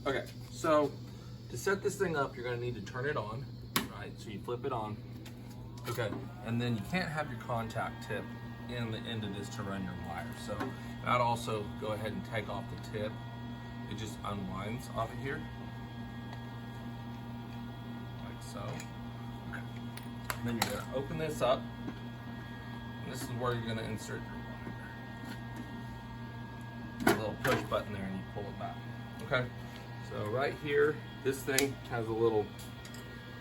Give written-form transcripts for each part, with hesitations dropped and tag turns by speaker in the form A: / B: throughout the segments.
A: Okay, so to set this thing up, you're gonna need to turn it on, right? So you flip it on, okay? And then you can't have your contact tip in the end of this to run your wire. So I'd also go ahead and take off the tip. It just unwinds off of here, like so. Okay. And then you're gonna open this up. And this is where you're gonna insert your wire. A little push button there and you pull it back, okay? So right here, this thing has a little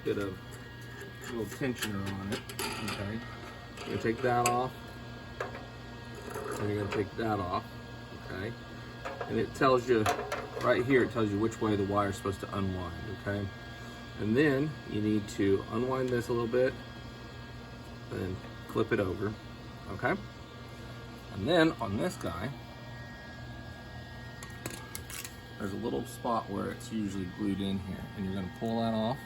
A: bit of little tensioner on it, okay? You're gonna take that off, and you're gonna take that off, okay? And it tells you, right here, it tells you which way the wire is supposed to unwind, okay? And then you need to unwind this a little bit, and flip it over, okay? And then on this guy, there's a little spot where it's usually glued in here, and you're gonna pull that off,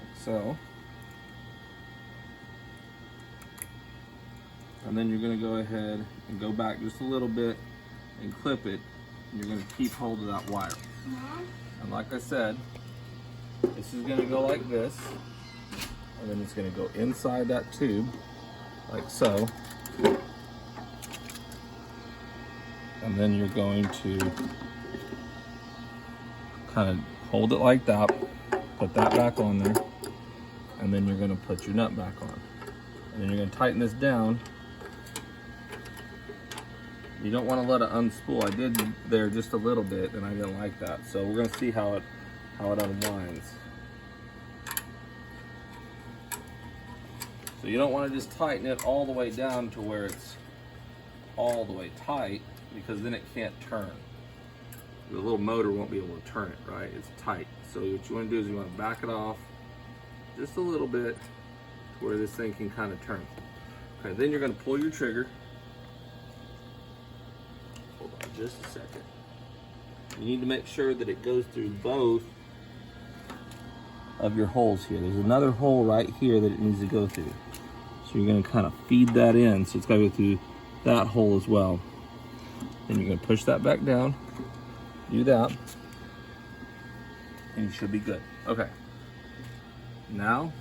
A: like so. And then you're gonna go ahead and go back just a little bit and clip it, and you're gonna keep hold of that wire. And like I said, this is gonna go like this, and then it's gonna go inside that tube, like so. And then you're going to kind of hold it like that, put that back on there, and then you're gonna put your nut back on. And then you're gonna tighten this down. You don't wanna let it unspool. I did there just a little bit and I didn't like that. So we're gonna see how it unwinds. So you don't wanna just tighten it all the way down to where it's all the way tight, because then it can't turn. The little motor won't be able to turn it, right? It's tight. So what you want to do is you want to back it off just a little bit to where this thing can kind of turn. Okay, then you're going to pull your trigger. Hold on just a second. You need to make sure that it goes through both of your holes here. There's another hole right here that it needs to go through. So you're going to kind of feed that in. So it's got to go through that hole as well. Then you're going to push that back down, do that, and you should be good. Okay, now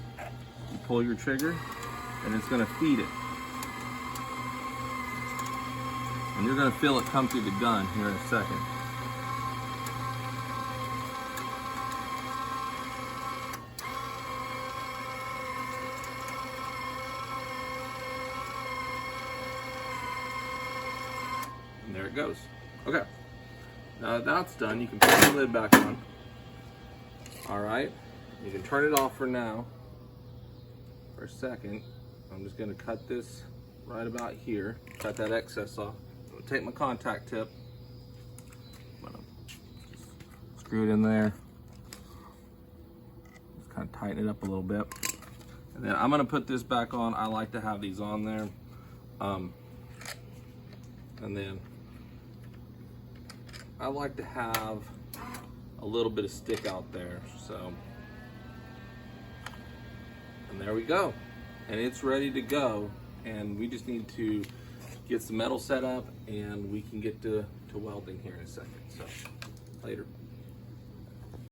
A: you pull your trigger and it's going to feed it. And you're going to feel it come through the gun here in a second. And there it goes. Okay, now that that's done, you can put the lid back on. All right, you can turn it off for now, for a second. I'm just gonna cut this right about here, cut that excess off. I'm gonna take my contact tip, I'm gonna just screw it in there, just kind of tighten it up a little bit. And then I'm gonna put this back on. I like to have these on there. And then I like to have a little bit of stick out there, so. And there we go. And it's ready to go. And we just need to get some metal set up and we can get to welding here in a second. So, later.